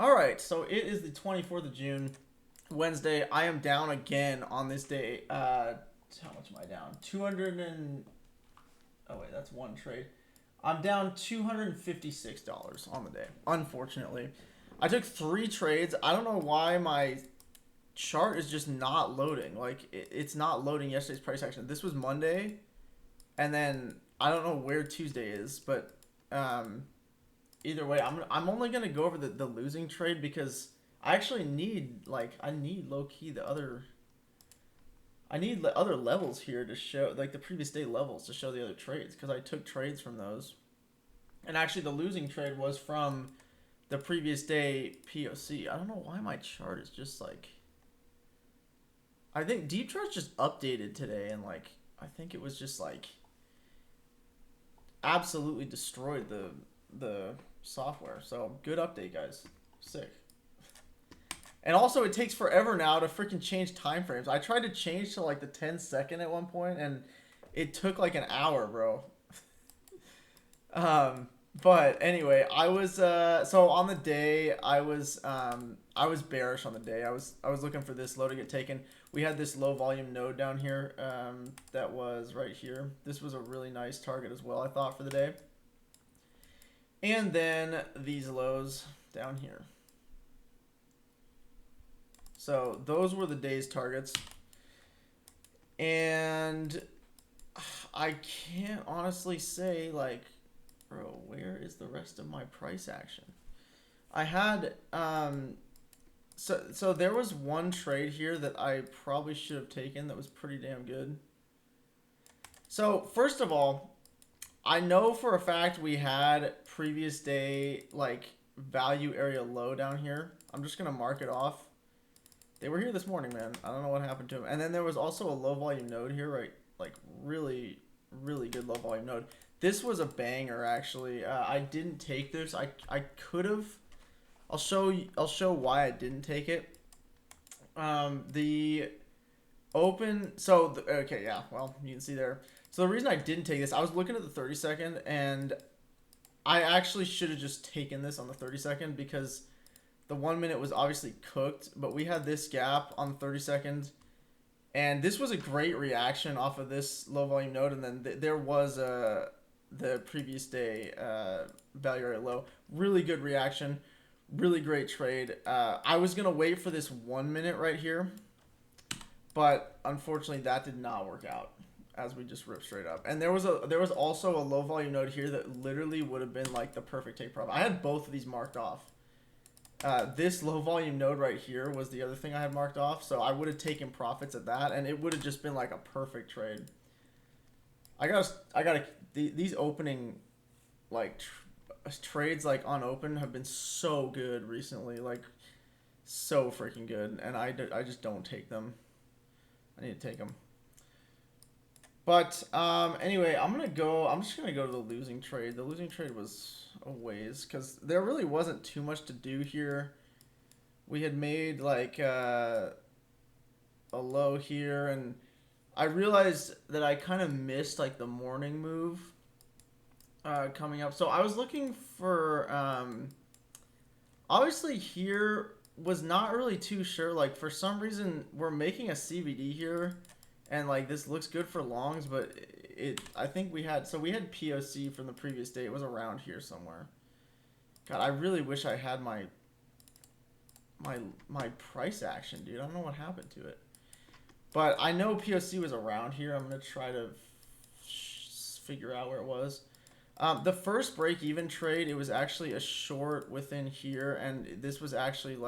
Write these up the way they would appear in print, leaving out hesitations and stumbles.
All right, so it is the 24th of June, Wednesday. I am down again on this day. How much am I down? 200 and oh wait, that's one trade. I'm down $256 on the day. Unfortunately, I took three trades. I don't know why my chart is just not loading. Like it's not loading yesterday's price action. This was Monday, and then I don't know where Tuesday is, but um, either way, I'm only gonna go over the losing trade because I actually need I need low key the other I need other levels here to show like the previous day levels to show the other trades because I took trades from those, and actually the losing trade was from the previous day POC. I don't know why my chart is just like I think Deep Chart's just updated today and I think it was just absolutely destroyed the software. So good update, guys. Sick. And also, it takes forever now to freaking change time frames. I tried to change to the 10-second at one point, and it took like an hour, bro. But anyway, I was so on the day I was bearish on the day. I was looking for this low to get taken. We had this low volume node down here that was right here. This was a really nice target as well, I thought, for the day. And then these lows down here. So those were the day's targets. And I can't honestly say bro, where is the rest of my price action? I had so there was one trade here that I probably should have taken that was pretty damn good. So first of all, I know for a fact we had previous day value area low down here. I'm just gonna mark it off. They were here this morning, man. I don't know what happened to them. And then there was also a low volume node here, right? Really, really good low volume node. This was a banger, actually. I didn't take this. I could have. I'll show why I didn't take it. The open. So okay, yeah. Well, you can see there. So the reason I didn't take this, I was looking at the 30-second, and I actually should have just taken this on the 30-second because the 1 minute was obviously cooked, but we had this gap on the 30-second, and this was a great reaction off of this low volume node, and then there was the previous day value area low. Really good reaction, really great trade. I was gonna wait for this 1 minute right here, but unfortunately that did not work out as we just ripped straight up. And there was also a low volume node here that literally would have been the perfect take profit. I had both of these marked off. This low volume node right here was the other thing I had marked off, so I would have taken profits at that, and it would have just been a perfect trade. These opening trades on open have been so good recently, so freaking good, and I just don't take them. I need to take them. But anyway, I'm just gonna go to the losing trade. The losing trade was a ways because there really wasn't too much to do here. We had made a low here, and I realized that I kind of missed the morning move coming up. So I was looking for obviously here was not really too sure. For some reason we're making a CVD here. And this looks good for longs, but I think we had POC from the previous day. It was around here somewhere. God, I really wish I had my price action, dude. I don't know what happened to it. But I know POC was around here. I'm going to try to figure out where it was. The first break-even trade, it was actually a short within here, and this was actually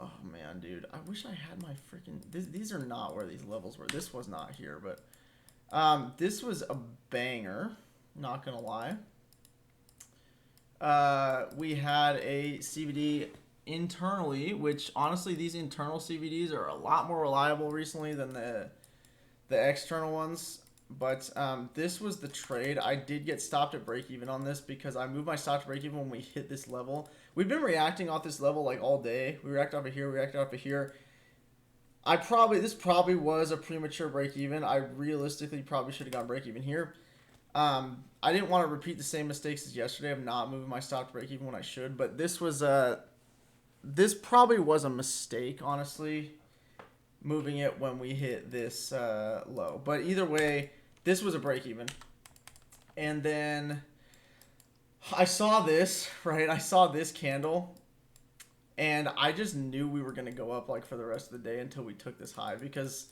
oh man, dude. I wish I had my freaking... These are not where these levels were. This was not here, but... this was a banger. Not gonna lie. We had a CVD internally, which honestly, these internal CVDs are a lot more reliable recently than the external ones. But this was the trade. I did get stopped at break even on this because I moved my stop to break even when we hit this level. We've been reacting off this level all day. We reacted off of here, reacted off of here. This probably was a premature break even. I realistically probably should have gone break even here. I didn't want to repeat the same mistakes as yesterday of not moving my stop to break even when I should, but this probably was a mistake, honestly, moving it when we hit this low. But either way, this was a break even. And then I saw this, right? I saw this candle, and I just knew we were going to go up like for the rest of the day until we took this high, because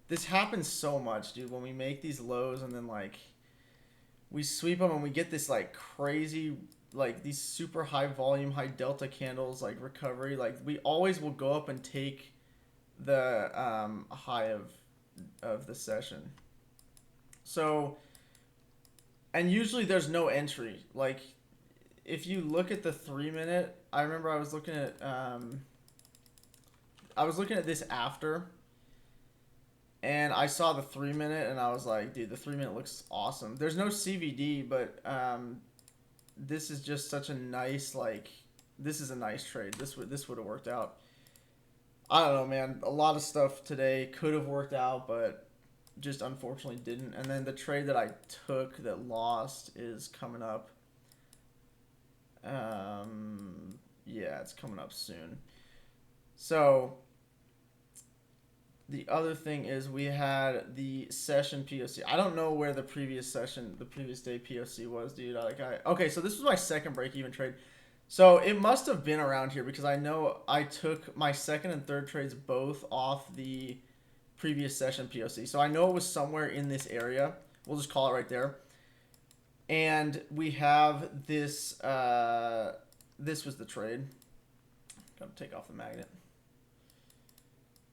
this happens so much, dude, when we make these lows and then like we sweep them and we get this like crazy, like these super high volume, high delta candles, like recovery. Like we always will go up and take the high of the session. So, and usually there's no entry. Like if you look at the 3 minute, I remember I was looking at this after, and I saw the 3 minute, and I was like, dude, the 3 minute looks awesome. There's no CVD, but this is just such a nice, like, this is a nice trade. This would have worked out. I don't know, man. A lot of stuff today could have worked out, but just unfortunately didn't. And then the trade that I took that lost is coming up. Yeah, it's coming up soon. So the other thing is we had the session POC. I don't know where the previous day POC was, dude. Okay, so this was my second break-even trade. So it must have been around here, because I know I took my second and third trades both off the previous session POC. So I know it was somewhere in this area. We'll just call it right there. And we have this, this was the trade. Gotta take off the magnet.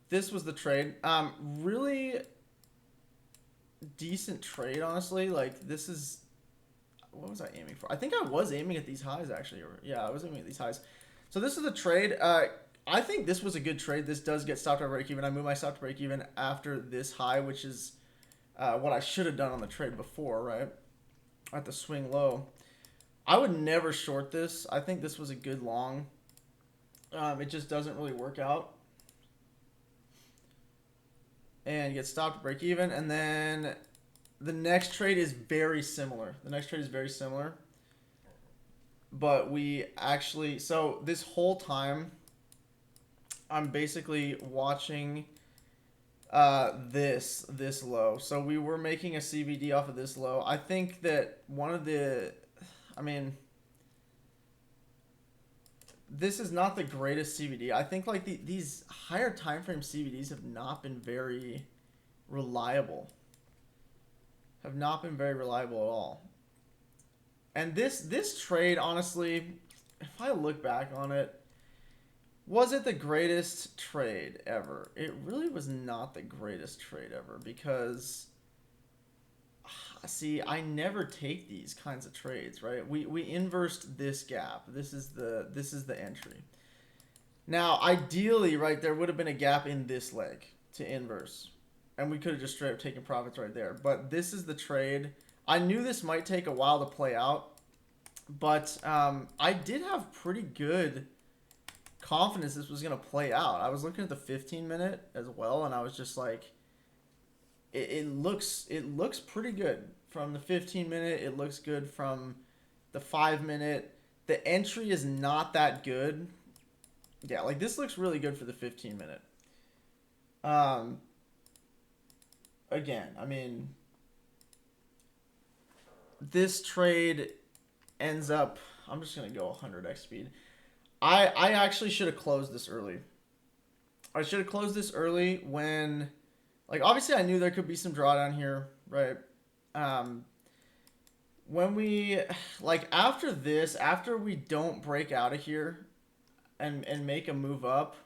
This was the trade. Really decent trade, honestly. Like, this is... What was I aiming for? I think I was aiming at these highs, actually. Yeah, I was aiming at these highs. So this is the trade. I think this was a good trade. This does get stopped at break even. I moved my stop to break even after this high, which is what I should have done on the trade before, right? At the swing low. I would never short this. I think this was a good long. It just doesn't really work out. And get stopped at break even, and then the next trade is very similar. But we actually, so this whole time I'm basically watching this low. So we were making a CVD off of this low. I think that this is not the greatest CVD. I think like these higher time frame CVDs have not been very reliable. At all. And this trade, honestly, if I look back on it, was it the greatest trade ever? It really was not the greatest trade ever, because see, I never take these kinds of trades, right? We inversed this gap. This is the entry. Now, ideally, right, there would have been a gap in this leg to inverse, and we could have just straight up taken profits right there. But this is the trade. I knew this might take a while to play out, but I did have pretty good confidence this was going to play out. I was looking at the 15-minute as well, and I was just like, it looks pretty good from the 15-minute. It looks good from the 5-minute. The entry is not that good. Yeah, like this looks really good for the 15-minute. Again, I mean, this trade ends up, I'm just going to go 100x speed. I actually should have closed this early. I should have closed this early when, like, obviously I knew there could be some drawdown here, right? When we, like, after this, after we don't break out of here and make a move up,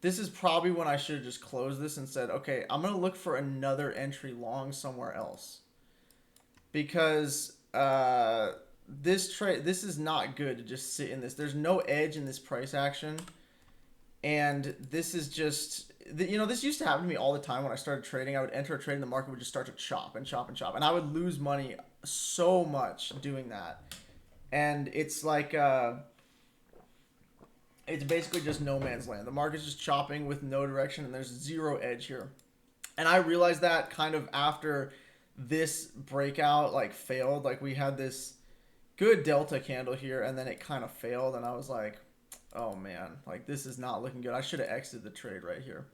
this is probably when I should have just closed this and said, okay, I'm going to look for another entry long somewhere else. Because this is not good to just sit in this. There's no edge in this price action. And this is just, this used to happen to me all the time when I started trading. I would enter a trade and the market would just start to chop and chop and chop. And I would lose money so much doing that. And it's like, it's basically just no man's land. The market's just chopping with no direction, and there's zero edge here. And I realized that kind of after this breakout like failed. Like we had this good delta candle here, and then it kind of failed, and I was like, oh man, like this is not looking good. I should have exited the trade right here.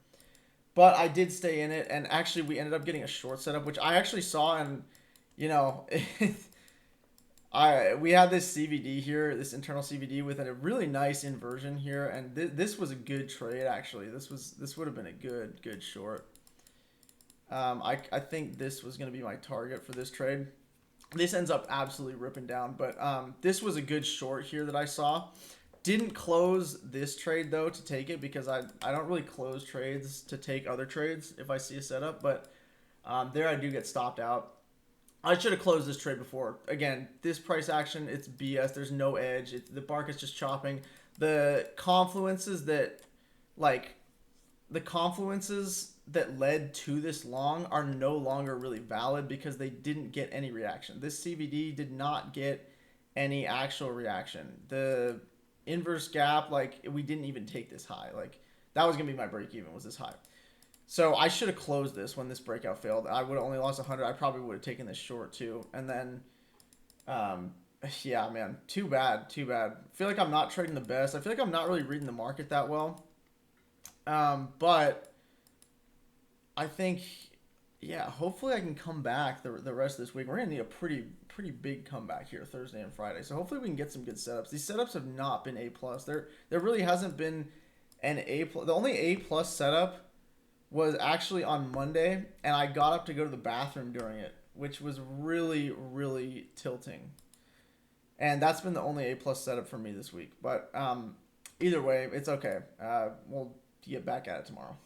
But I did stay in it, and actually we ended up getting a short setup, which I actually saw, and you know, we had this CVD here, this internal CVD with a really nice inversion here, and this was a good trade actually. This would have been a good short. I think this was going to be my target for this trade. This ends up absolutely ripping down, but this was a good short here that I saw. Didn't close this trade though to take it because I don't really close trades to take other trades if I see a setup, but there I do get stopped out. I should have closed this trade before. Again, this price action, it's BS. There's no edge. The market's just chopping. The confluences that, like, the confluences that led to this long are no longer really valid because they didn't get any reaction. This CVD did not get any actual reaction. The inverse gap, like, we didn't even take this high. Like, that was going to be my break even, was this high. So I should have closed this when this breakout failed. I would have only lost 100. I probably would have taken this short too. And then, yeah, man, too bad, too bad. I feel like I'm not trading the best. I feel like I'm not really reading the market that well. But I think, yeah, hopefully I can come back the rest of this week. We're gonna need a pretty big comeback here Thursday and Friday. So hopefully we can get some good setups. These setups have not been A plus. There really hasn't been an A plus. The only A plus setup was actually on Monday, and I got up to go to the bathroom during it, which was really tilting. And that's been the only A plus setup for me this week. But either way, it's okay. We'll get back at it tomorrow.